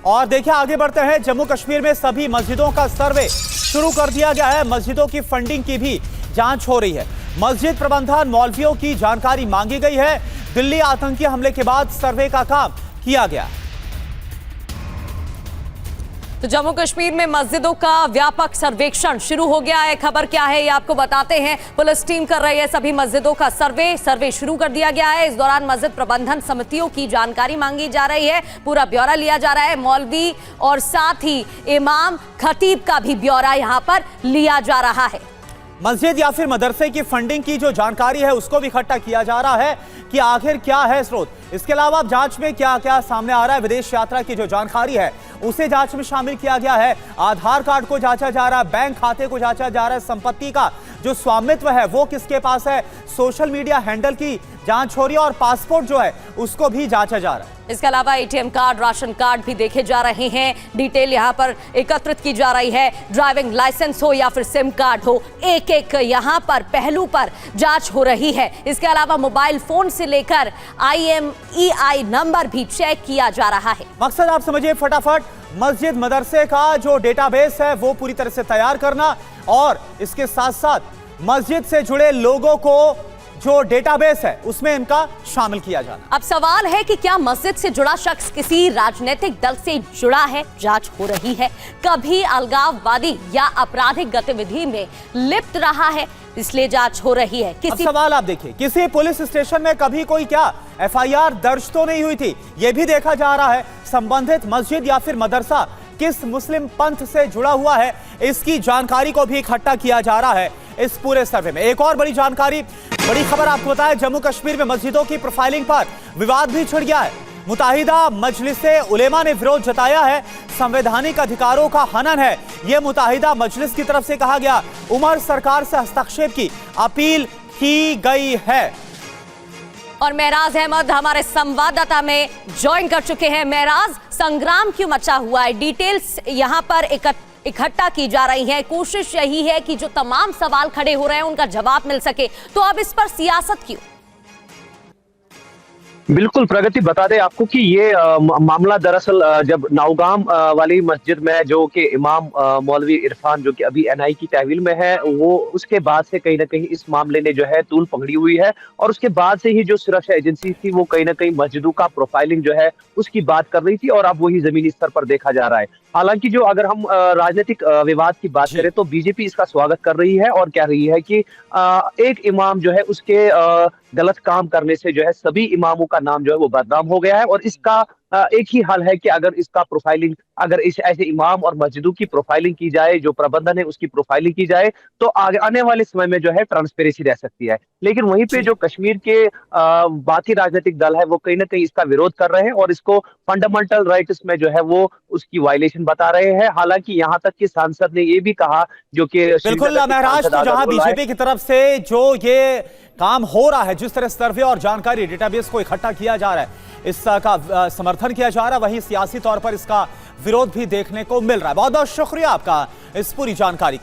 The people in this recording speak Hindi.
और देखिए आगे बढ़ते हैं। जम्मू कश्मीर में सभी मस्जिदों का सर्वे शुरू कर दिया गया है। मस्जिदों की फंडिंग की भी जांच हो रही है। मस्जिद प्रबंधन मौलवियों की जानकारी मांगी गई है। दिल्ली आतंकी हमले के बाद सर्वे का काम किया गया। तो जम्मू कश्मीर में मस्जिदों का व्यापक सर्वेक्षण शुरू हो गया है। खबर क्या है ये आपको बताते हैं। पुलिस टीम कर रही है सभी मस्जिदों का सर्वे शुरू कर दिया गया है। इस दौरान मस्जिद प्रबंधन समितियों की जानकारी मांगी जा रही है। पूरा ब्यौरा लिया जा रहा है। मौलवी और साथ ही इमाम खतीब का भी ब्यौरा यहां पर लिया जा रहा है। मस्जिद या फिर मदरसे की फंडिंग की जो जानकारी है उसको भी इकट्ठा किया जा रहा है कि आखिर क्या है स्रोत। इसके अलावा जांच में क्या क्या सामने आ रहा है। विदेश यात्रा की जो जानकारी है उसे जांच में शामिल किया गया है। आधार कार्ड को जांचा जा रहा है, बैंक खाते को जांचा जा रहा है, संपत्ति का जो स्वामित्व है वो किसके पास है, सोशल मीडिया हैंडल की जांच हो रही है और पासपोर्ट जो है उसको भी जांचा जा रहा है। इसके अलावा एटीएम कार्ड, राशन कार्ड भी देखे जा रहे हैं। डिटेल यहां पर एकत्रित की जा रही है। ड्राइविंग लाइसेंस हो या फिर सिम कार्ड हो, एक एक यहां पर पहलू पर जांच हो रही है। इसके अलावा मोबाइल फोन से लेकर IMEI नंबर भी चेक किया जा रहा है। मकसद आप समझिए फटाफट, मस्जिद मदरसे का जो डेटाबेस है वो पूरी तरह से तैयार करना और इसके साथ साथ मस्जिद से जुड़े लोगों को जो डेटाबेस है उसमें इनका शामिल किया जाना। अब सवाल है कि क्या मस्जिद से जुड़ा शख्स किसी राजनीतिक दल से जुड़ा है। जांच हो रही है। कभी अलगाववादी या आपराधिक गतिविधि में लिप्त रहा है, इसलिए जांच हो रही है। अब सवाल आप देखिए, किसी पुलिस स्टेशन में कभी कोई क्या FIR दर्ज तो नहीं हुई थी, यह भी देखा जा रहा है। संबंधित मस्जिद या फिर मदरसा किस मुस्लिम पंथ से जुड़ा हुआ है, इसकी जानकारी को भी इकट्ठा किया जा रहा है इस पूरे सर्वे में। एक और बड़ी जानकारी, बड़ी खबर आपको बताएं, जम्मू कश्मीर में मस्जिदों की प्रोफाइलिंग पर विवाद भी छिड़ गया है। मुताहिदा मजलिसे उलेमा ने विरोध जताया है। संवैधानिक अधिकारों का हनन है, यह मुताहिदा मजलिस की तरफ से कहा गया। उमर सरकार से हस्तक्षेप की अपील की गई है। और महराज अहमद हमारे संवाददाता में ज्वाइन कर चुके हैं। महराज, संग्राम क्यों मचा हुआ है, डिटेल्स यहां पर इकट्ठा की जा रही है। कोशिश यही है कि जो तमाम सवाल खड़े हो रहे हैं उनका जवाब मिल सके, तो अब इस पर सियासत क्यों? बिल्कुल प्रगति, बता दें आपको कि ये मामला दरअसल जब नौगाम वाली मस्जिद में जो कि इमाम मौलवी इरफान जो कि अभी NI की तहवील में है, वो उसके बाद से कहीं ना कहीं इस मामले ने जो है तूल पकड़ी हुई है। और उसके बाद से ही जो सुरक्षा एजेंसी थी वो कहीं ना कहीं मस्जिदों का प्रोफाइलिंग जो है उसकी बात कर रही थी और अब वही जमीनी स्तर पर देखा जा रहा है। हालांकि जो अगर हम राजनीतिक विवाद की बात करें तो बीजेपी इसका स्वागत कर रही है और कह रही है कि एक इमाम जो है उसके गलत काम करने से जो है सभी इमामों का नाम जो है वो बदनाम हो गया है। और इसका एक ही हल है कि अगर इसका प्रोफाइलिंग, अगर इस ऐसे इमाम और मस्जिदों की प्रोफाइलिंग की जाए, जो प्रबंधन है उसकी प्रोफाइलिंग की जाए, तो आगे आने वाले समय में जो है ट्रांसपेरेंसी रह सकती है। लेकिन वहीं पे जो कश्मीर के बाकी राजनीतिक दल है वो कहीं ना कहीं इसका विरोध कर रहे हैं और इसको फंडामेंटल राइट्स में जो है वो उसकी वायलेशन बता रहे हैं। हालांकि यहाँ तक कि सांसद ने ये भी कहा, जो कि बिल्कुल महराज, तो जहां बीजेपी की तरफ से जो ये काम हो रहा है, जिस तरह सर्वे और जानकारी डेटाबेस को इकट्ठा किया जा रहा है, इसका समर्थन किया जा रहा है, वहीं सियासी तौर पर इसका विरोध भी देखने को मिल रहा है। बहुत बहुत शुक्रिया आपका इस पूरी जानकारी